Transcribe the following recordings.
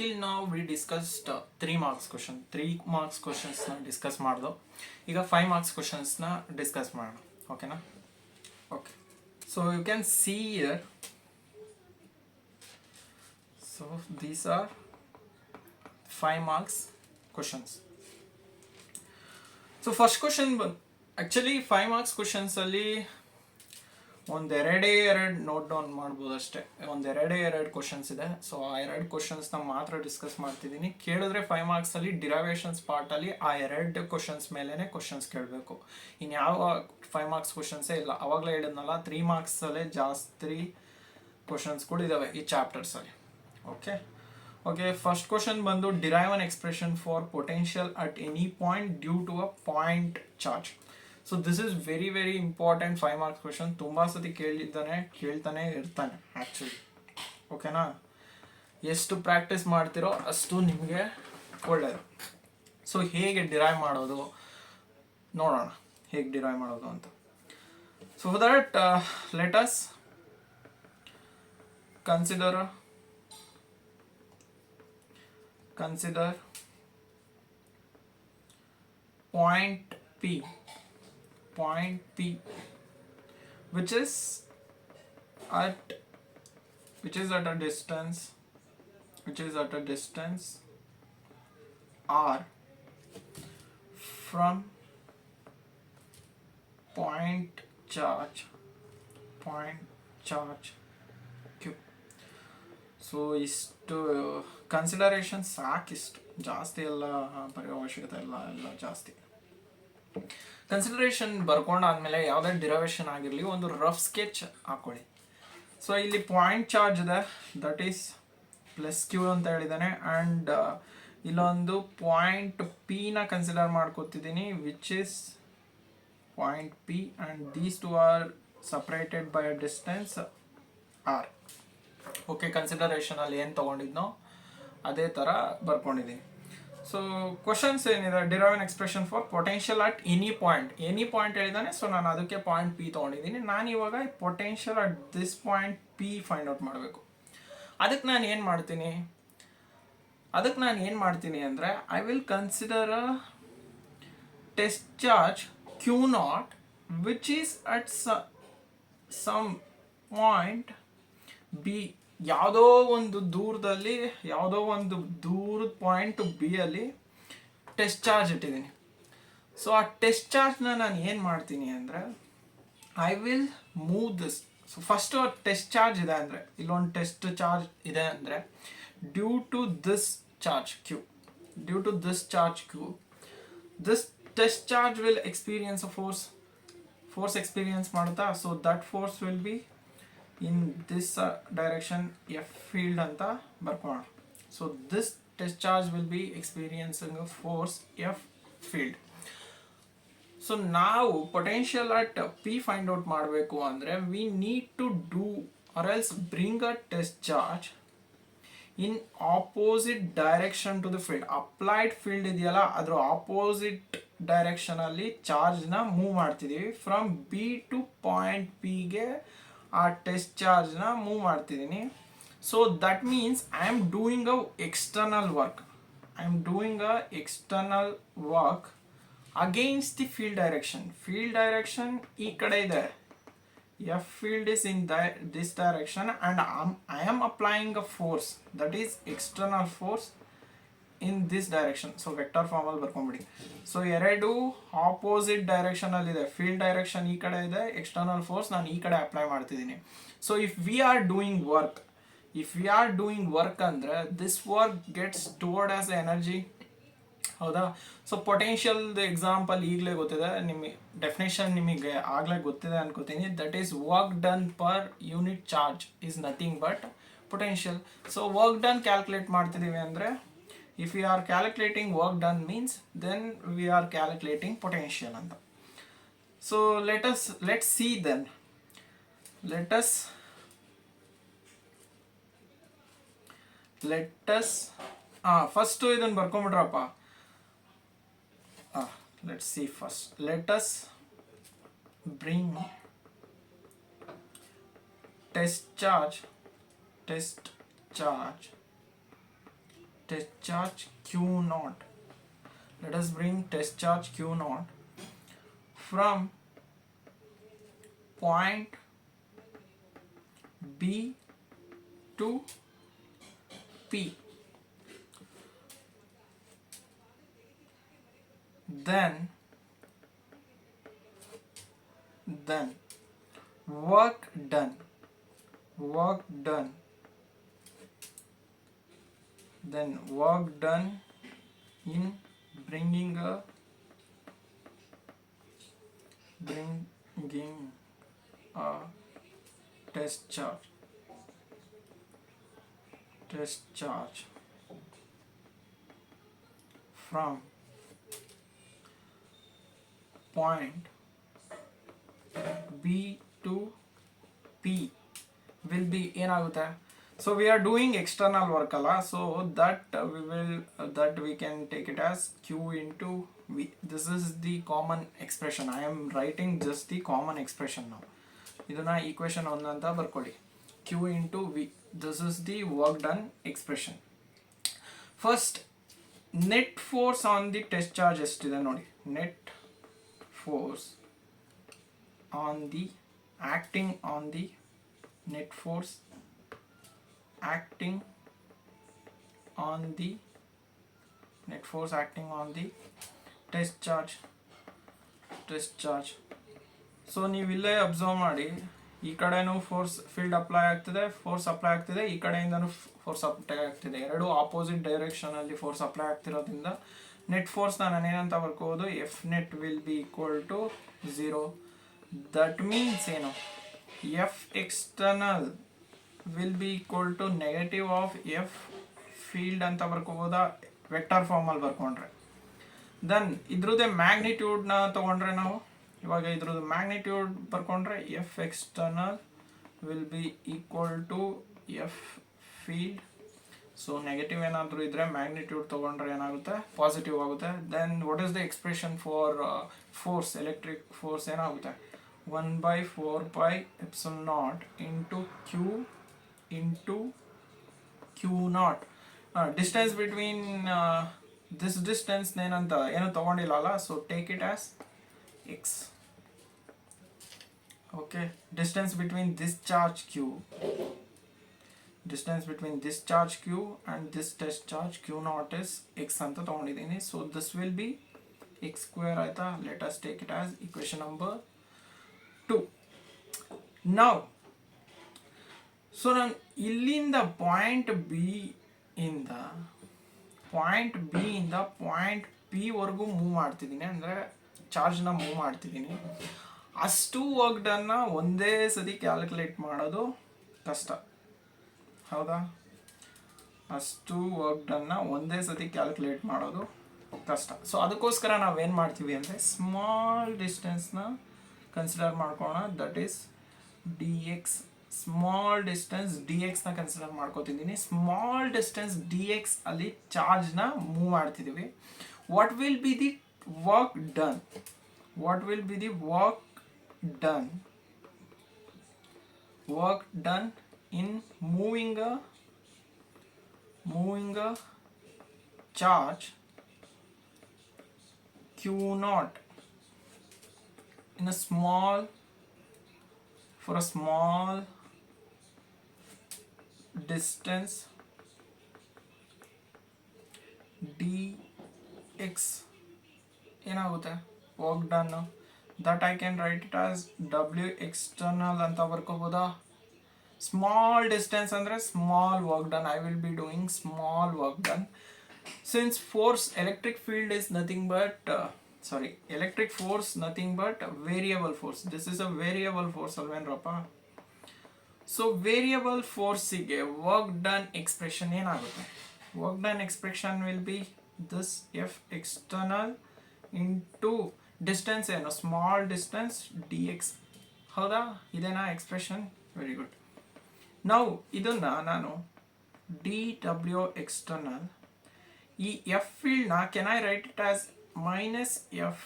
till now we discussed 3 marks question. 3 marks questions na discuss ಮಾಡ್ದೋ. ಈಗ 5 marks questions na discuss ಮಾಡೋಣ. ಓಕೆನಾ? Okay. So you can see here. So these are 5 marks questions. So first question, actually 5 marks questions ಅಲ್ಲಿ ಒಂದೆರಡು note down ಮಾಡ್ಬೋದು ಅಷ್ಟೇ. ಒಂದೆರಡು questions ಇದೆ. So ಆ 2 ಕ್ವಶನ್ಸ್ನ ಮಾತ್ರ ಡಿಸ್ಕಸ್ ಮಾಡ್ತಿದ್ದೀನಿ. ಕೇಳಿದ್ರೆ 5 ಮಾರ್ಕ್ಸಲ್ಲಿ ಡಿರೈವೇಷನ್ಸ್ ಪಾರ್ಟಲ್ಲಿ ಆ 2 ಕ್ವಶನ್ಸ್ ಮೇಲೇ ಕ್ವಶನ್ಸ್ ಕೇಳಬೇಕು. ಇನ್ನು ಯಾವ 5 ಮಾರ್ಕ್ಸ್ ಕ್ವಶನ್ಸೇ ಇಲ್ಲ. ಅವಾಗಲೇ ಹೇಳಿದ್ನಲ್ಲ 3 ಮಾರ್ಕ್ಸಲ್ಲೇ ಜಾಸ್ತಿ ಕ್ವಶನ್ಸ್ಗಳು ಇದ್ದಾವೆ ಈ ಚಾಪ್ಟರ್ಸಲ್ಲಿ. ಓಕೆ, ಫಸ್ಟ್ ಕ್ವಶನ್ ಬಂದು derive an expression for potential at any point due to a point charge. So this is very very important 5 marks question. ತುಂಬ ಸತಿ ಕೇಳ್ತಾನೆ ಇರ್ತಾನೆ ಆ್ಯಕ್ಚುಲಿ. ಓಕೆನಾ? ಎಷ್ಟು ಪ್ರಾಕ್ಟೀಸ್ ಮಾಡ್ತಿರೋ ಅಷ್ಟು ನಿಮಗೆ ಒಳ್ಳೆಯದು. ಸೊ ಹೇಗೆ ಡಿರೈವ್ ಮಾಡೋದು ನೋಡೋಣ, ಹೇಗೆ ಡಿರೈವ್ ಮಾಡೋದು ಅಂತ. So for that let us consider point P which is at a distance r from point charge q. So ಇಷ್ಟು ಕನ್ಸಿಡರೇಷನ್ ಸಾಕಿಷ್ಟು, ಜಾಸ್ತಿ ಎಲ್ಲ ಬರೆಯೋ ಅವಶ್ಯಕತೆ ಎಲ್ಲ ಜಾಸ್ತಿ. ಕನ್ಸಿಡರೇಷನ್ ಬರ್ಕೊಂಡಾದ್ಮೇಲೆ ಯಾವುದೇ ಡಿರೈವೇಷನ್ ಆಗಿರಲಿ ಒಂದು ರಫ್ ಸ್ಕೆಚ್ ಹಾಕೊಳ್ಳಿ. ಸೊ ಇಲ್ಲಿ ಪಾಯಿಂಟ್ ಚಾರ್ಜ್ ಇದೆ, ದಟ್ ಈಸ್ ಪ್ಲಸ್ ಕ್ಯೂ ಅಂತ ಹೇಳಿದ್ದಾನೆ. ಆ್ಯಂಡ್ ಇಲ್ಲೊಂದು ಪಾಯಿಂಟ್ ಪಿನ ಕನ್ಸಿಡರ್ ಮಾಡ್ಕೊತಿದ್ದೀನಿ, which is point P, and these two are separated by a distance R. Okay, ಕನ್ಸಿಡರೇಷನಲ್ಲಿ ಏನು ತೊಗೊಂಡಿದ್ನೋ ಅದೇ ಥರ ಬರ್ಕೊಂಡಿದ್ದೀನಿ. ಸೊ ಕ್ವಶನ್ಸ್ ಏನಿದೆ, derive an expression for potential at any point ಹೇಳಿದ್ದಾನೆ. ಸೊ ನಾನು ಅದಕ್ಕೆ ಪಾಯಿಂಟ್ ಪಿ ತೊಗೊಂಡಿದ್ದೀನಿ. ನಾನು ಇವಾಗ potential at this point P find out ಮಾಡಬೇಕು. ಅದಕ್ಕೆ ನಾನು ಏನು ಮಾಡ್ತೀನಿ ಅಂದರೆ I will consider a test charge Q naught which is at some point B. ಯಾವುದೋ ಒಂದು ದೂರದ ಪಾಯಿಂಟ್ ಬಿ ಅಲ್ಲಿ ಟೆಸ್ಟ್ ಚಾರ್ಜ್ ಇಟ್ಟಿದ್ದೀನಿ. ಸೊ ಆ ಟೆಸ್ಟ್ ಚಾರ್ಜ್ನ ನಾನು ಏನು ಮಾಡ್ತೀನಿ ಅಂದರೆ I will move this. So first test charge ಇದೆ ಅಂದರೆ, ಇಲ್ಲೊಂದು ಟೆಸ್ಟ್ ಚಾರ್ಜ್ ಇದೆ ಅಂದರೆ due to this charge Q, this test charge will experience a force experience ಮಾಡುತ್ತಾ. So that force will be in this direction F field anta barkoಣ. So this test charge will be experiencing a force F field. So now potential at P find out ಮಾಡಬೇಕು ಅಂದರೆ we need to do or else bring a test charge in opposite direction to the field. applied field ಇದೆಯಲ್ಲ ಅದರ opposite direction ಅಲ್ಲಿ ಚಾರ್ಜ್ನ move ಮಾಡ್ತಿದ್ದೀವಿ. From B to point P ಗೆ ಆ test ಚಾರ್ಜ್ನ ಮೂವ್ ಮಾಡ್ತಿದ್ದೀನಿ. So that means I am doing a external work against the field direction ಈ ಕಡೆ ಇದೆ. F field is in this direction and I am applying a force, that is external force in this direction. So vector ಫಾರ್ಮಲ್ಲಿ ಬರ್ಕೊಂಬಿಡಿ. So ಎರಡು opposite ಡೈರೆಕ್ಷನಲ್ಲಿದೆ. Field direction ಈ ಕಡೆ ಇದೆ, external force ನಾನು ಈ ಕಡೆ ಅಪ್ಲೈ ಮಾಡ್ತಿದ್ದೀನಿ. So if we are doing work ಅಂದರೆ this work gets stored as energy. ಹೌದಾ? ಸೊ ಪೊಟೆನ್ಷಿಯಲ್ದು ಎಕ್ಸಾಂಪಲ್ ಈಗಲೇ ಗೊತ್ತಿದೆ ನಿಮಗೆ, ಡೆಫಿನೇಷನ್ ನಿಮಗೆ ಆಗಲೇ ಗೊತ್ತಿದೆ ಅನ್ಕೋತೀನಿ. That is work done per unit charge is nothing but potential. So work done calculate ಮಾಡ್ತಿದ್ದೀವಿ ಅಂದರೆ, if we are calculating work done means then we are calculating potential anta. So let's see then. Let us first ಇದನ್ನ ಬರ್ಕೊಂಬಿಟ್ರಪ್ಪ. let's see first. Let us bring test charge test charge Q naught. Let us bring test charge Q naught from point B to P. Then work done in bringing a test charge from point B to P will be ಏನಾಗುತ್ತೆ. So we are doing external work ಅಲ್ಲ, so that we can take it as Q into V. This is the common expression. I am writing just the common expression now. ಇದನ್ನ equation 1 ಅಂತ ಬರ್ಕೊಳ್ಳಿ. Q into V. This is the work done expression. First, net force on the test charge ಎಷ್ಟಿದೆ ನೋಡಿ. Net force on the acting on the net force acting on the test charge. So ನೀವು ಇಲ್ಲೇ observe ಮಾಡಿ, ಈ ಕಡೆನೂ force field apply ಆಗ್ತಿದೆ, ಈ ಕಡೆಯಿಂದನೂ ಫೋರ್ಸ್ ಅಪ್ಲೈ ಆಗ್ತಿದೆ. ಎರಡು ಆಪೋಸಿಟ್ ಡೈರೆಕ್ಷನ್ ಅಲ್ಲಿ ಫೋರ್ಸ್ ಅಪ್ಲೈ ಆಗ್ತಿರೋದ್ರಿಂದ ನೆಟ್ ಫೋರ್ಸ್ ನಾನು ಏನಂತ ಬರ್ಕೋಬೋದು, F net will be equal to 0. That means ಏನು, F external will be equal to negative of F field ಅಂತ ಬರ್ಕೋಬೋದಾ ವೆಕ್ಟರ್ ಫಾರ್ಮಲ್ಲಿ ಬರ್ಕೊಂಡ್ರೆ. ದೆನ್ ಇದ್ರದ್ದೇ ಮ್ಯಾಗ್ನಿಟ್ಯೂಡ್ನ ತಗೊಂಡ್ರೆ ನಾವು ಇವಾಗ ಇದ್ರದ್ದು ಮ್ಯಾಗ್ನಿಟ್ಯೂಡ್ ಬರ್ಕೊಂಡ್ರೆ F external will be equal to F field. So negative ಏನಾದರೂ ಇದ್ರೆ ಮ್ಯಾಗ್ನಿಟ್ಯೂಡ್ ತಗೊಂಡ್ರೆ ಏನಾಗುತ್ತೆ, ಪಾಸಿಟಿವ್ ಆಗುತ್ತೆ. Then what is the expression for force, electric force ಏನಾಗುತ್ತೆ, 1/4πε0 into Q naught. Distance between this distance ಏನಂತ ಏನು ತಗೊಂಡಿಲ್ಲ ಅಲ್ಲ, so take it as x. Okay, distance between this charge Q and this test charge Q naught is x ಅಂತ ತಗೊಂಡಿದ್ದೀನಿ. So this will be x square ಆಯ್ತಾ. Let us take it as equation number 2. Now, so ನಾನು ಇಲ್ಲಿಂದ point B ಇಂದ point P ವರೆಗೂ move ಮಾಡ್ತಿದ್ದೀನಿ, ಅಂದರೆ ಚಾರ್ಜ್ನ ಮೂವ್ ಮಾಡ್ತಿದ್ದೀನಿ. ಅಷ್ಟು ವರ್ಕ್ ಡನ್ನ ಒಂದೇ ಸತಿ ಕ್ಯಾಲ್ಕುಲೇಟ್ ಮಾಡೋದು ಕಷ್ಟ, ಹೌದಾ? ಅಷ್ಟು ವರ್ಕ್ ಡನ್ನ ಒಂದೇ ಸತಿ ಕ್ಯಾಲ್ಕುಲೇಟ್ ಮಾಡೋದು ಕಷ್ಟ. ಸೊ ಅದಕ್ಕೋಸ್ಕರ ನಾವೇನು ಮಾಡ್ತೀವಿ ಅಂದರೆ ಸ್ಮಾಲ್ ಡಿಸ್ಟೆನ್ಸ್ನ ಕನ್ಸಿಡರ್ ಮಾಡ್ಕೋಣ. That is D X. Small distance D ಎಕ್ಸ್ನ ಕನ್ಸಿಡರ್ ಮಾಡ್ಕೋತಿದ್ದೀನಿ. ಸ್ಮಾಲ್ ಡಿಸ್ಟೆನ್ಸ್ ಡಿ ಎಕ್ಸ್ ಅಲ್ಲಿ ಚಾರ್ಜ್ನ ಮೂವ್ ಮಾಡ್ತಿದ್ದೀವಿ. What will be the work done? Work done in moving a charge Q naught in a small distance dx ಏನಾಗುತ್ತೆ work done. That I can write it as W external ಅಂತ ಬರ್ಕೋಬೋದಾ. Small distance ಅಂದರೆ small work done. I will be doing small work done. Since force electric field is nothing but electric force nothing but variable force. This is a variable force ಅಲ್ವೇನ್ರಪ್ಪ. So variable ಫೋರ್ಸಿಗೆ work done expression ಏನಾಗುತ್ತೆ? Work done expression will be this F external into distance ಏನು, small distance D X. ಹೌದಾ? ಇದೇನಾ expression? Very good. ನಾವು ಇದನ್ನ ನಾನು D W external, ಈ ಎಫ್ ಫೀಲ್ಡ್ನ can I write it as minus F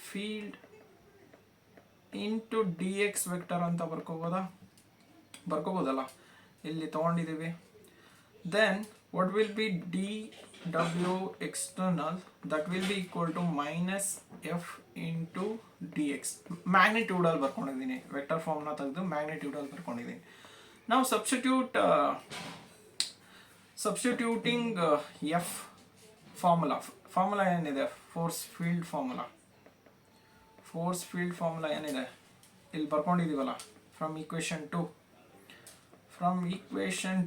field into D X vector ಅಂತ ಬರ್ಕೋಬೋದಲ್ಲ, ಇಲ್ಲಿ ತಗೊಂಡಿದ್ದೀವಿ. Then what will be dw external, that will be equal to minus f into dx. ಮ್ಯಾಗ್ನಿಟ್ಯೂಡಲ್ ಬರ್ಕೊಂಡಿದ್ದೀನಿ, vector ಫಾರ್ಮ್ನ ತೆಗೆದು ಮ್ಯಾಗ್ನಿಟ್ಯೂಡಲ್ ಬರ್ಕೊಂಡಿದ್ದೀನಿ. ನಾವು ಸಬ್ಸ್ಟಿಟ್ಯೂಟಿಂಗ್ ಎಫ್ ಫಾರ್ಮುಲಾ ಏನಿದೆ, ಫೋರ್ಸ್ ಫೀಲ್ಡ್ ಫಾರ್ಮುಲಾ ಏನಿದೆ ಇಲ್ಲಿ ಬರ್ಕೊಂಡಿದ್ದೀವಲ್ಲ, from equation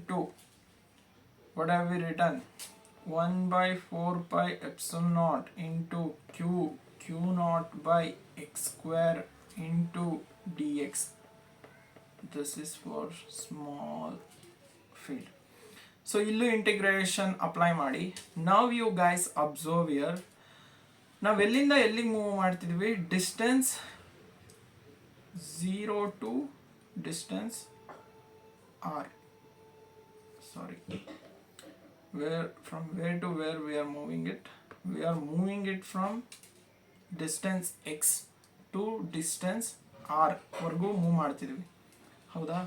2 what have we written? 1 by 4 pi epsilon naught into q naught by x square into dx. This is for small field. So illu integration apply ಮಾಡಿ. Now you guys observe here, ನಾವು ಎಲ್ಲಿಂದ ಎಲ್ಲಿಗೆ move ಮಾಡ್ತಿದ್ವಿ, distance 0 to distance r, sorry, from where to where we are moving it, from distance x to distance r ವರೆಗೂ move ಮಾಡ್ತಿದ್ವಿ, ಹೌದಾ?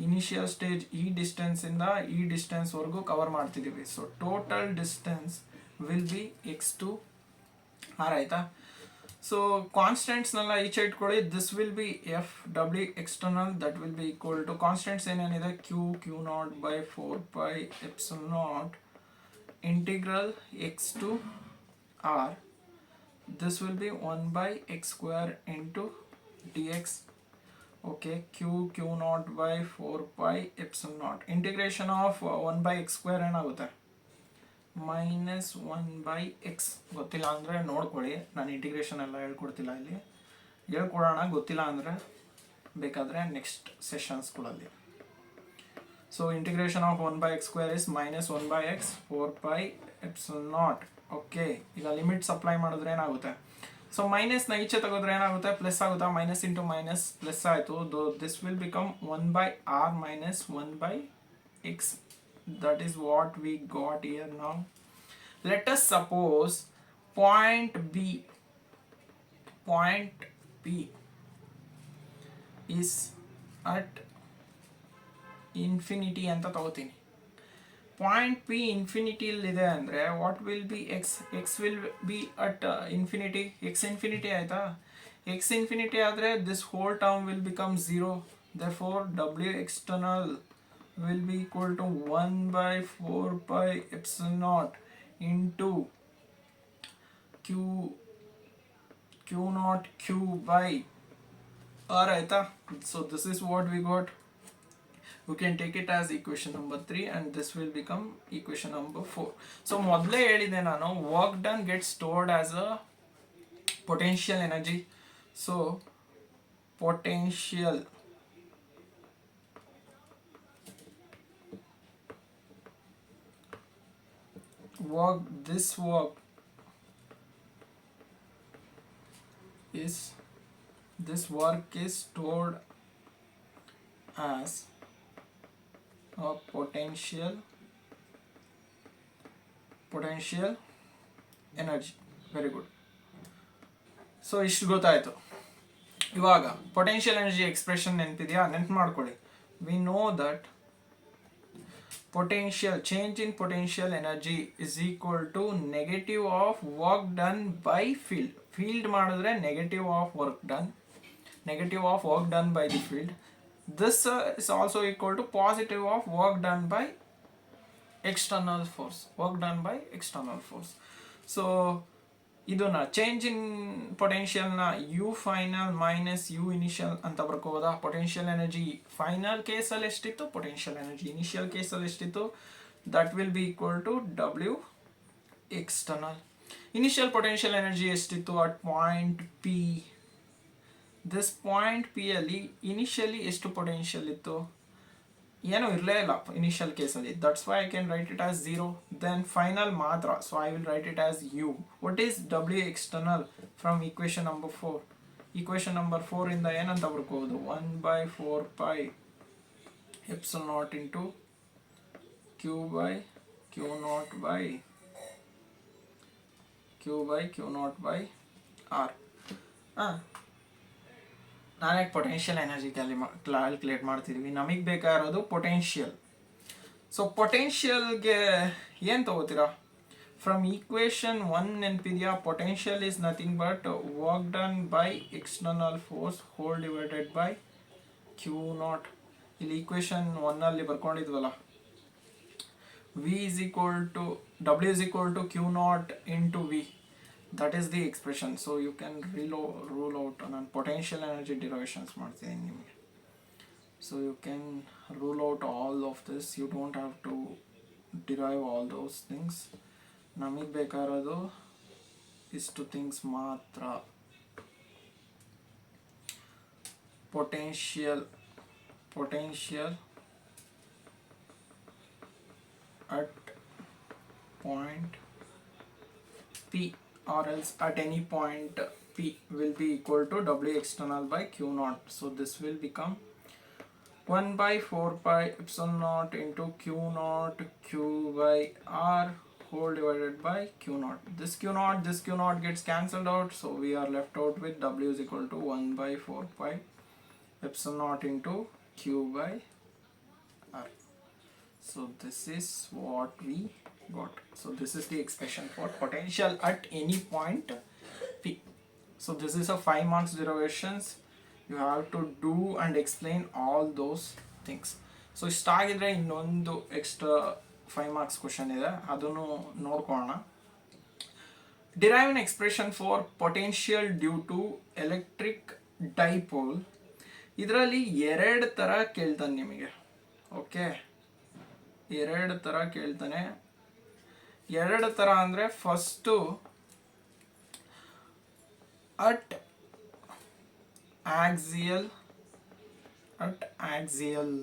Initial stage ಈ distance ಇಂದ ಈ ಡಿಸ್ಟೆನ್ಸ್ ವರೆಗೂ ಕವರ್ ಮಾಡ್ತಿದ್ದೀವಿ. So total distance will be X to R, ಆಯ್ತಾ? ಸೊ ಕಾನ್ಸ್ಟೆಂಟ್ಸ್ನೆಲ್ಲ ಈಚೆ ಇಟ್ಕೊಳ್ಳಿ. This will be F W external, that will be equal to constants ಏನೇನಿದೆ, Q naught by 4 pi epsilon naught integral x to r. This will be 1 by x square into dx. Okay, q naught by 4 pi epsilon naught. Integration of 1 by x square ಏನಾಗುತ್ತೆ, minus 1 by x. ಗೊತ್ತಿಲ್ಲ ಅಂದರೆ ನೋಡ್ಕೊಳ್ಳಿ, ನಾನು integration ಎಲ್ಲ ಹೇಳ್ಕೊಡ್ತಿಲ್ಲ, ಇಲ್ಲಿ ಹೇಳ್ಕೊಡೋಣ. ಗೊತ್ತಿಲ್ಲ ಅಂದರೆ ಬೇಕಾದರೆ ನೆಕ್ಸ್ಟ್ ಸೆಷನ್ಸ್ಗಳಲ್ಲಿ. So integration of 1 by x square is minus 1 by x 4 pi epsilon naught. Okay, ಈಗ ಲಿಮಿಟ್ಸ್ ಅಪ್ಲೈ ಮಾಡಿದ್ರೆ ಏನಾಗುತ್ತೆ, ಸೊ ಮೈನಸ್ನ ಈಚೆ ತೆಗೆದ್ರೆ ಏನಾಗುತ್ತೆ, ಪ್ಲಸ್ ಆಗುತ್ತಾ, ಮೈನಸ್ ಇಂಟು ಮೈನಸ್ ಪ್ಲಸ್ ಆಯಿತು. This will become 1 by r minus 1 by x. That is what we got here. Now let us suppose point b is at infinity ಅಂತ ತಗೋತೀನಿ. Point P ಇನ್ಫಿನಿಟಿಲಿದೆ ಅಂದರೆ what will be X will be at infinity. X infinity ಆಯಿತಾ, X infinity ಆದರೆ this whole term will become 0. therefore w external will be equal to 1 by 4 pi epsilon naught into q naught q by r, ಆಯಿತಾ? So this is what we got. You can take it as equation number 3 and this will become equation number 4. So ಮೊದಲೇ ಹೇಳಿದೆ ನಾನು, work done gets stored as a potential energy. So potential work, this work is stored as a potential energy. Very good. So ಇಷ್ಟು ಗೊತ್ತಾಯಿತು. ಇವಾಗ potential energy expression ನೆನಪಿದೆಯಾ? ನೆನಪು ಮಾಡ್ಕೊಳ್ಳಿ. We know that potential change in potential energy is equal to negative of work done by field ಮಾಡಿದ್ರೆ negative of work done by the field. This is also equal to positive of work done by external force. So ಇದನ್ನ change in ಪೊಟೆನ್ಷಿಯಲ್ನ U final minus U initial ಅಂತ ಬರ್ಕೋಬೋದಾ? Potential energy final ಕೇಸಲ್ಲಿ ಎಷ್ಟಿತ್ತು, potential energy initial ಕೇಸಲ್ಲಿ ಎಷ್ಟಿತ್ತು, that will be equal to W external. Initial potential energy ಎಷ್ಟಿತ್ತು at point P. This point P ಅಲ್ಲಿ ಇನಿಷಿಯಲಿ ಎಷ್ಟು ಪೊಟೆನ್ಷಿಯಲ್ ಇತ್ತು, ಏನೂ ಇರಲೇ ಇಲ್ಲ ಇನಿಷಿಯಲ್ ಕೇಸಲ್ಲಿ. That's why I can write it as 0. Then final ಮಾತ್ರ, so I will write it as U. What is W external from equation number 4? Equation number 4 ಇಂದ ಏನಂತ ಬರ್ಕೋಬೋದು, 1 by 4 pi epsilon naught into q by q naught by r. ನಾನೇ potential energy calculate ಮಾಡ್ತಿದ್ವಿ. ನಮಗೆ ಬೇಕಾಗಿರೋದು potential. So ಪೊಟೆನ್ಷಿಯಲ್ಗೆ ಏನು ತಗೋತೀರಾ? From equation 1 ನೆನಪಿದೆಯಾ? Potential is nothing but work done by external force whole divided by Q naught. ಇಲ್ಲಿ equation 1 ಅಲ್ಲಿ ಬರ್ಕೊಂಡಿದ್ವಲ್ಲ, V is equal to W is equal to Q naught into V. That is the expression. So you can rule out on potential energy derivations ಮಾಡ್ತೀನಿ ನಿಮಗೆ. So you can rule out all of this. You don't have to derive all those things. ನಮಗೆ ಬೇಕಾಗಿರೋದು ಇಷ್ಟು things ಮಾತ್ರ. potential at point P or else at any point P will be equal to W external by Q naught. So this will become 1 by 4 pi epsilon naught into Q naught Q by R whole divided by Q naught. This Q naught gets cancelled out, so we are left out with W is equal to 1 by 4 pi epsilon naught into Q by R. So this is what we got. So this is the expression for potential at any point P. So this is a 5 marks derivations. You have to do and explain all those things. So ಇಷ್ಟ ಆಗಿದ್ರೆ ಇನ್ನೊಂದು extra 5 marks question ಇದೆ, ಅದನ್ನು ನೋಡ್ಕೊಳ್ಳೋಣ. Derive an expression for potential due to electric dipole. ಇದರಲ್ಲಿ ಎರಡು ಥರ ಕೇಳ್ತಾನೆ ನಿಮಗೆ. ಓಕೆ, ಎರಡು ಥರ ಕೇಳ್ತಾನೆ. ಎರಡು ಥರ ಅಂದರೆ first at axial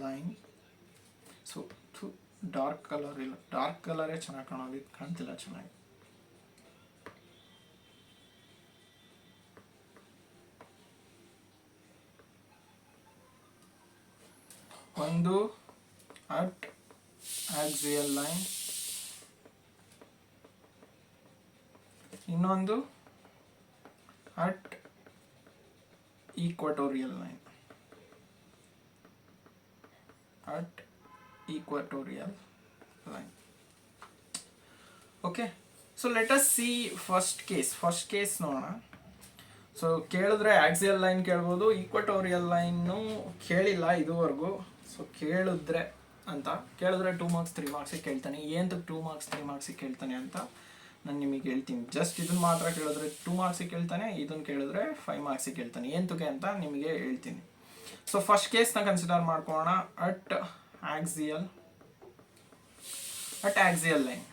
line. So dark colour ಇಲ್ಲ, ಡಾರ್ಕ್ ಕಲರೇ ಚೆನ್ನಾಗಿ ಕಾಣೋದು, ಇದು ಕಾಣ್ತಿಲ್ಲ ಚೆನ್ನಾಗಿ. ಒಂದು ಅಟ್ axial line, ಇನ್ನೊಂದು at equatorial line. Okay, so let us see first case ನೋಡೋಣ. ಸೊ ಕೇಳಿದ್ರೆ ಆಕ್ಸಿಯಲ್ ಲೈನ್ ಕೇಳ್ಬೋದು, ಈಕ್ವಟೋರಿಯಲ್ ಲೈನು ಕೇಳಿಲ್ಲ ಇದುವರೆಗೂ. ಸೊ ಕೇಳಿದ್ರೆ 2 marks 3 marಕ್ಸಿಗೆ ಕೇಳ್ತಾನೆ. ಏನಂತಕ್ಕೆ 2 marks 3 marಕ್ಸಿಗೆ ಕೇಳ್ತಾನೆ ಅಂತ ನಾನು ನಿಮಗೆ ಹೇಳ್ತೀನಿ. ಜಸ್ಟ್ ಇದನ್ನು ಮಾತ್ರ ಕೇಳಿದ್ರೆ 2 marksಗೆ ಕೇಳ್ತಾನೆ, ಇದನ್ನು ಕೇಳಿದ್ರೆ 5 marksಗೆ ಕೇಳ್ತಾನೆ. ಏನಂತಕ್ಕೆ ಅಂತ ನಿಮಗೆ ಹೇಳ್ತೀನಿ. ಸೊ ಫಸ್ಟ್ ಕೇಸ್ನ ಕನ್ಸಿಡರ್ ಮಾಡ್ಕೊಳ್ಳೋಣ. At axial line.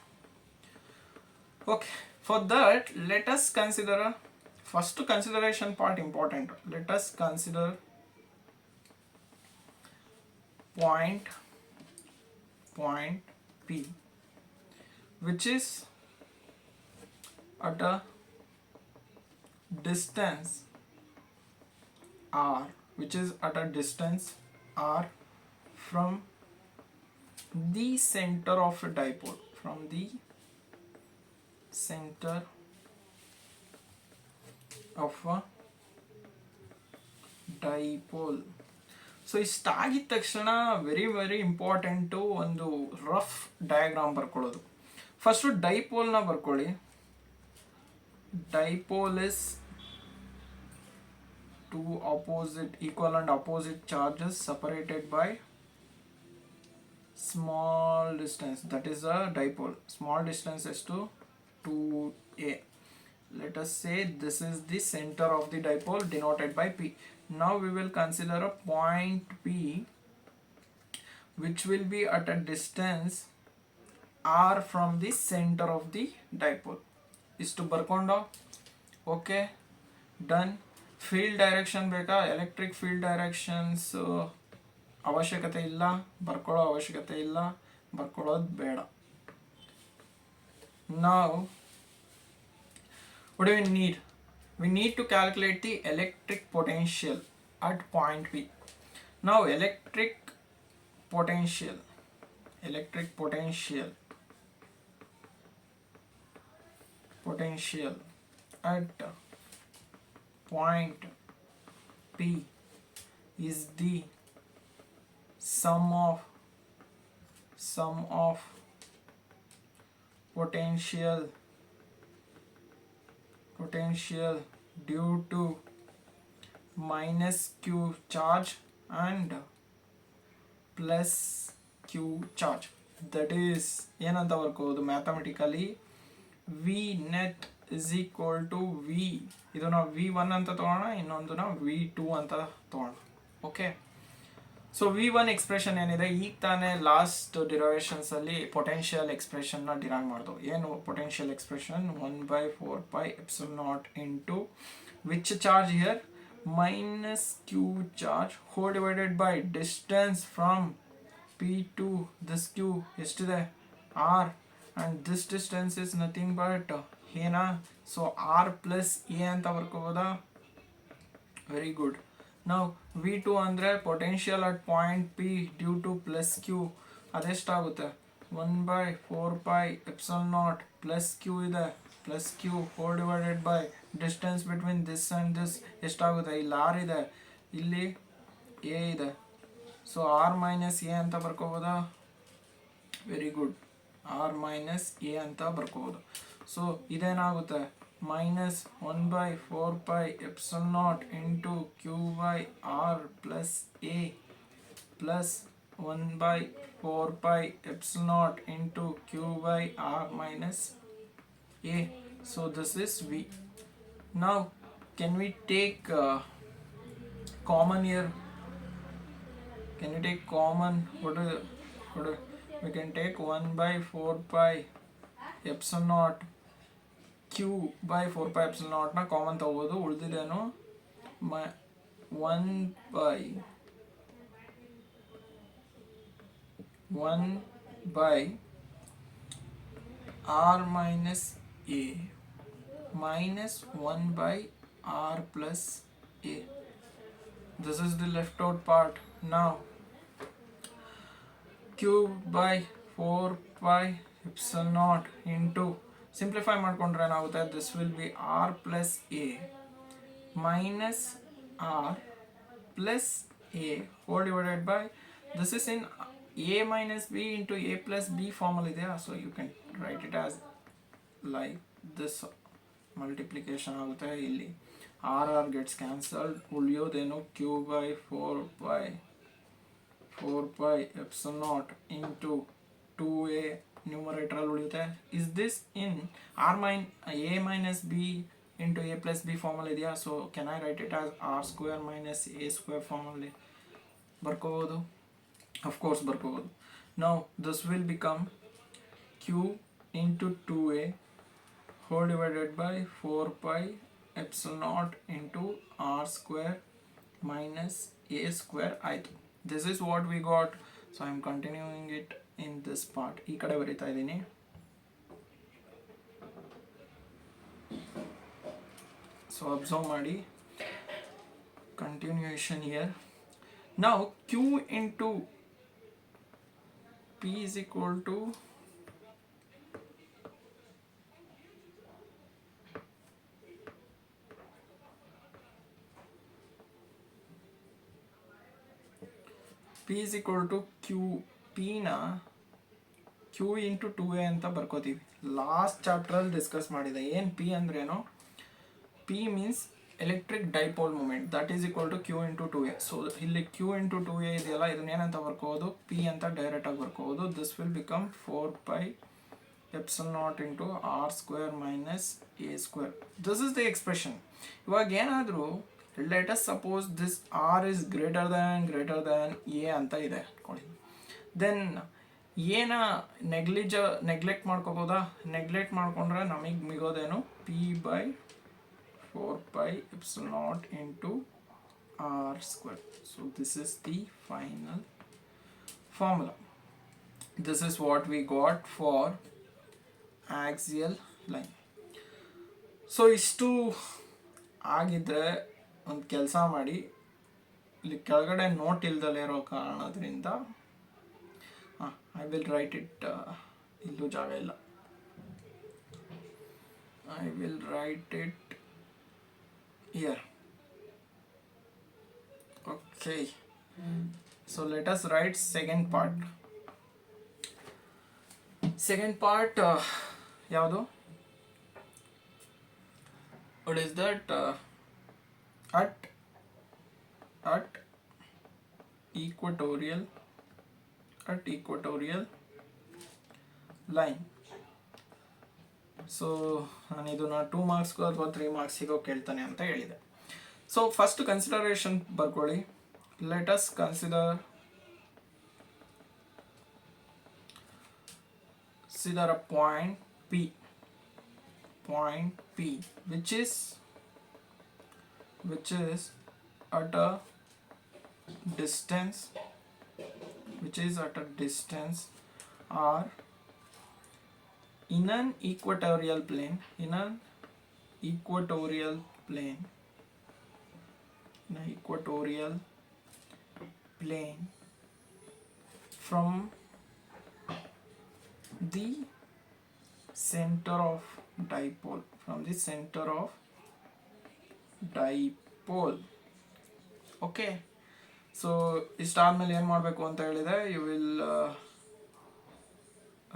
Okay, for that let us consider first consideration part important. Let us consider point P, which is at a distance r, from the center of a dipole, of a dipole. So ಇಷ್ಟಾಗಿದ ತಕ್ಷಣ very important ಒಂದು rough diagram ಬರ್ಕೊಳ್ಳೋದು. First ಡೈಪೋಲ್ನ ಬರ್ಕೊಳ್ಳಿ. Dipole is two equal and opposite charges separated by small distance. That is a dipole. Small distance is to 2a. Let us say this is the center of the dipole denoted by P. Now we will consider a point P which will be at a distance r from the center of the dipole. Istu barkondo. Okay, done. Field direction ಬೇಕಾ? Electric field directions ಅವಶ್ಯಕತೆ ಇಲ್ಲ, ಬರ್ಕೊಳ್ಳೋದು ಬೇಡ. Now what do we need? We need to calculate the electric potential at point P. Now electric potential at point P is the sum sum of potential due to minus q charge and plus q charge. That is ಏನಂತ ಬರ್ಕೋದು mathematically V net is equal to V, ಇದು ನಾವು V1 ಅಂತ ತಗೋಣ, ಇನ್ನೊಂದು ನಾವು V2 ಅಂತ ತಗೋಣ. ಓಕೆ, ಸೊ V1 ಎಕ್ಸ್ಪ್ರೆಷನ್ ಏನಿದೆ, ಈಗ ತಾನೇ ಲಾಸ್ಟ್ ಡಿರೈವೇಷನ್ಸ್ ಅಲ್ಲಿ ಪೊಟೆನ್ಷಿಯಲ್ ಎಕ್ಸ್ಪ್ರೆಷನ್ ನ ಡಿರೈವ್ ಮಾಡ್ದು. ಏನು potential expression? 1/4πε0 into which charge here? minus q charge whole divided by distance from P to this Q ಎಷ್ಟಿದೆ? R, and this distance is nothing but ಏನಾ? So R plus A ಅಂತ ಬರ್ಕೋಬೋದಾ? Very good. ನಾವು V2 ಅಂದರೆ potential at point P due to plus Q, ಅದೆಷ್ಟಾಗುತ್ತೆ? 1/4πε0 plus Q ಇದೆ, plus Q whole divided by distance between this and this ಎಷ್ಟಾಗುತ್ತೆ? ಇಲ್ಲಿ R ಇದೆ, ಇಲ್ಲಿ A ಇದೆ, ಸೊ R ಮೈನಸ್ A ಅಂತ ಬರ್ಕೋಬೋದಾ? Very good, R minus A ಅಂತ ಬರ್ಕೋಬೋದು. ಸೊ ಇದೇನಾಗುತ್ತೆ? minus 1/4πε0 into Q by R plus A plus 1/4πε0 into Q by R minus A. So this is V. Now can we take common here? Can we take common? We can take 1/4πε0 Q by 4πε0 ನ common ತಗೋಬೋದು. ಉಳಿದಿದ್ದೇನು? 1/1 R minus A minus 1/R plus A. This is the left out part. Now Q by 4πε0 into, simplify ಮಾಡ್ಕೊಂಡ್ರೆ ಏನಾಗುತ್ತೆ? This will B R plus A minus R plus A whole divided by, this is in A minus B into A plus B formula ಇದೆಯಾ? So you can write it as like this. Multiplication ಆಗುತ್ತೆ, ಇಲ್ಲಿ R gets cancelled, ಉಳಿಯೋದೇನು? Q by 4πε0 into 2A numerator ಅಲ್ಲಿ ಉಳಿಯುತ್ತೆ. Is this in A minus B into A plus B formula ಇದೆಯಾ? So can I write it as R² minus A² ಫಾರ್ಮಲ್ಲಿ ಬರ್ಕೋಬೋದು? Of course ಬರ್ಕೋಬೋದು. Now this will become Q into 2A whole divided by 4πε0 into R² minus A² ಆಯಿತು. This is what we got. So I am continuing it in this part. ಈ ಕಡೆ ಬರೀತಾ ಇದ್ದೀನಿ. So observe ಮಾಡಿ, continuation here. Now Q into P is equal to Q. P ನ Q into 2A ಅಂತ ಬರ್ಕೋತೀವಿ. Last ಚಾಪ್ಟ್ರಲ್ಲಿ discuss ಮಾಡಿದೆ. ಏನು P ಅಂದ್ರೇನು? P means electric dipole moment, that is equal to Q into 2A. So ಇಲ್ಲಿ Q into 2A ಇದೆಯಲ್ಲ, ಇದನ್ನೇನಂತ ಬರ್ಕೋಬೋದು? P ಅಂತ ಡೈರೆಕ್ಟಾಗಿ ಬರ್ಕೋಬೋದು. This will become 4πε0 into R² minus A². This is the expression. ಇವಾಗ ಏನಾದರೂ let us suppose this R is greater than A ಅಂತ ಇದೆ ಅನ್ಕೊಳ್ಳಿ. ದೆನ್ ಏನ ನೆಗ್ಲೆಕ್ಟ್ ಮಾಡ್ಕೋಬೋದಾ? ನೆಗ್ಲೆಕ್ಟ್ ಮಾಡ್ಕೊಂಡ್ರೆ ನಮಗೆ ಮಿಗೋದೇನು? P by 4πε0 into R². So this is the final formula. This is what we got for axial line. So ಇಷ್ಟು ಆಗಿದ್ರೆ ಒಂದು ಕೆಲಸ ಮಾಡಿ, ಇಲ್ಲಿ ಕೆಳಗಡೆ ನೋಟ್ ಇಲ್ದಲೇ ಇರೋ ಕಾರಣದಿಂದ ಐ ವಿಲ್ ರೈಟ್ ಇಟ್, ಇಲ್ಲೂ ಜಾಗ ಇಲ್ಲ, I will write it here. Okay, so let us right second part. Second part ಯಾವುದು, what is that, at equatorial line. So ನಾನು ಇದನ್ನ 2 ಮಾರ್ಕ್ಸ್ಗೋ ಅಥವಾ 3 ಮಾರ್ಕ್ಸಿಗೋ ಕೇಳ್ತಾನೆ ಅಂತ ಹೇಳಿದೆ. ಸೊ ಫಸ್ಟ್ ಕನ್ಸಿಡರೇಷನ್ ಬರ್ಕೊಳ್ಳಿ. Let us consider a point P which is at a distance or in an equatorial plane from the center of dipole. Okay. So ಇಷ್ಟಾದ್ಮೇಲೆ ಏನು ಮಾಡಬೇಕು ಅಂತ ಹೇಳಿದೆ, you will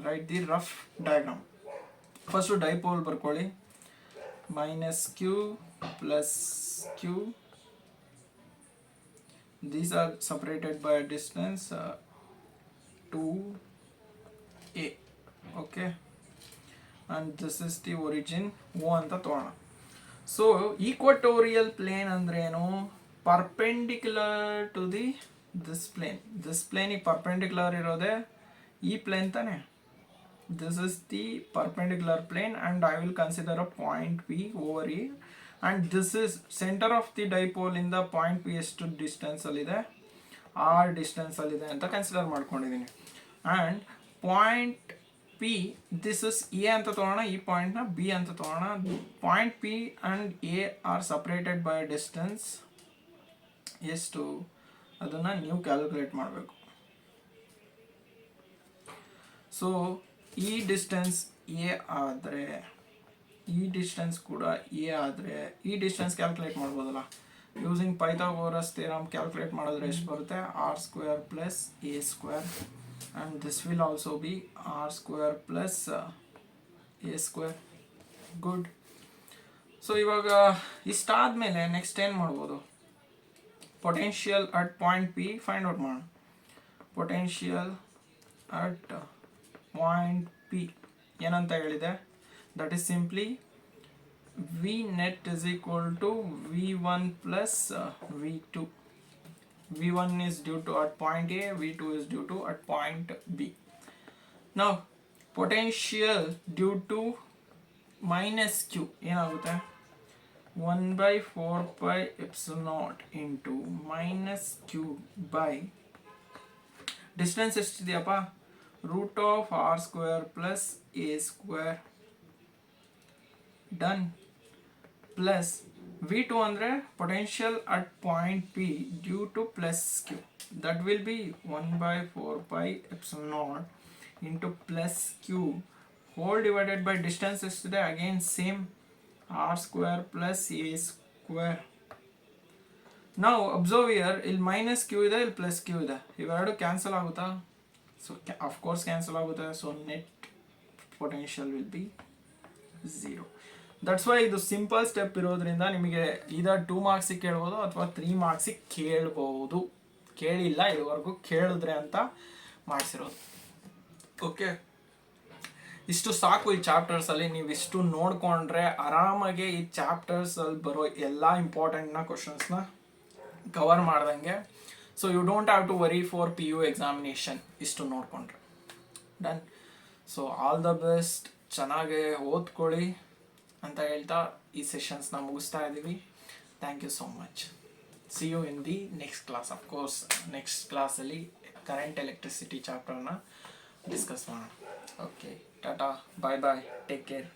write the rough diagram. First dipole ಬರ್ಕೊಳ್ಳಿ. -q + q, these are separated by a distance 2a. okay, and this is the origin O ಅಂತ ತಗೋಣ. So equatorial plane ಅಂದ್ರೆ ಏನು, ಪರ್ಪೆಂಡಿಕ್ಯುಲರ್ ಟು ದಿಸ್ ಪ್ಲೇನಿಗೆ ಪರ್ಪೆಂಡಿಕ್ಯುಲರ್ ಇರೋದೇ ಈ plane ತಾನೆ. this is the perpendicular plane and I will consider a point P over here, and this is center of the dipole in the point P ಎಷ್ಟು distance ಅಲ್ಲಿದೆ, r distance ಅಲ್ಲಿದೆ ಅಂತ consider ಮಾಡ್ಕೊಂಡಿದ್ದೀನಿ. and point P, this is A ಅಂತ ತಗೋಣ, ಈ ಪಾಯಿಂಟ್ನ B ಅಂತ ತಗೋಣ. Point P and A are separated by a distance ಎಷ್ಟು, ಅದನ್ನು ನೀವು ಕ್ಯಾಲ್ಕುಲೇಟ್ ಮಾಡಬೇಕು. ಸೊ ಈ ಡಿಸ್ಟೆನ್ಸ್ ಎ ಆದರೆ, ಈ ಡಿಸ್ಟೆನ್ಸ್ ಕೂಡ ಎ ಆದರೆ, ಈ ಡಿಸ್ಟೆನ್ಸ್ ಕ್ಯಾಲ್ಕುಲೇಟ್ ಮಾಡ್ಬೋದಲ್ಲ ಯೂಸಿಂಗ್ ಪೈಥಾಗೋರಸ್ ಥಿಯರಮ್. ಕ್ಯಾಲ್ಕುಲೇಟ್ ಮಾಡಿದ್ರೆ ಎಷ್ಟು ಬರುತ್ತೆ, r² + a², and this will also be r² + a². Good. So ಇವಾಗ ಇಷ್ಟಾದ್ಮೇಲೆ ನೆಕ್ಸ್ಟ್ ಏನು ಮಾಡ್ಬೋದು, potential at point P find out ಮಾಡೋಣ. ಪೊಟೆನ್ಷಿಯಲ್ ಅಟ್ ಪಾಯಿಂಟ್ ಪಿ ಏನಂತ ಹೇಳಿದೆ, that is simply V net is equal to v1 + v2. v1 is due to at point A, v2 is due to at point B. Now potential due to -q ಏನಾಗುತ್ತೆ, 1/4πε0 into -q by distance ಎಷ್ಟಿದೆಯಪ್ಪ, √r² + a². Done. Plus v2 ಅಂದರೆ potential at point P due to +q, that will be 1/4πε0 into +q whole divided by distance ಎಷ್ಟಿದೆ, again same r² + a². ನಾವು observe year, ಇಲ್ಲಿ -q ಇದೆ, ಇಲ್ಲಿ +q ಇದೆ, ಇವೆರಡು cancel ಆಗುತ್ತಾ, ಸೊ ಅಫ್ಕೋರ್ಸ್ ಕ್ಯಾನ್ಸಲ್ ಆಗುತ್ತೆ. So net potential will be 0. That's why ಇದು ಸಿಂಪಲ್ ಸ್ಟೆಪ್ ಇರೋದ್ರಿಂದ ನಿಮಗೆ ಇದರ್ 2 ಮಾರ್ಕ್ಸಿಗೆ ಕೇಳ್ಬೋದು ಅಥವಾ 3 ಮಾರ್ಕ್ಸಿಗೆ ಕೇಳ್ಬೋದು. ಕೇಳಿಲ್ಲ ಇದುವರೆಗೂ, ಕೇಳಿದ್ರೆ ಅಂತ ಮಾಡಿಸಿರೋದು. ಓಕೆ, ಇಷ್ಟು ಸಾಕು ಈ ಚಾಪ್ಟರ್ಸಲ್ಲಿ. ನೀವು ಇಷ್ಟು ನೋಡಿಕೊಂಡ್ರೆ ಆರಾಮಾಗಿ ಈ ಚಾಪ್ಟರ್ಸಲ್ಲಿ ಬರೋ ಎಲ್ಲ ಇಂಪಾರ್ಟೆಂಟ್ನ ಕ್ವಶನ್ಸ್ನ ಕವರ್ ಮಾಡ್ದಂಗೆ. So you don't have to worry for PU examination ಇಷ್ಟು ನೋಡಿಕೊಂಡ್ರೆ. Done. So all the best, ಚೆನ್ನಾಗಿ ಓದ್ಕೊಳ್ಳಿ ಅಂತ ಹೇಳ್ತಾ ಈ ಸೆಷನ್ಸ್ನ ಮುಗಿಸ್ತಾ ಇದ್ದೀವಿ. Thank you so much. See you in the next class. Of course next ಕ್ಲಾಸಲ್ಲಿ ಕರೆಂಟ್ ಎಲೆಕ್ಟ್ರಿಸಿಟಿ ಚಾಪ್ಟರ್ನ ಡಿಸ್ಕಸ್ ಮಾಡೋಣ. Okay, tata, bye bye, take care.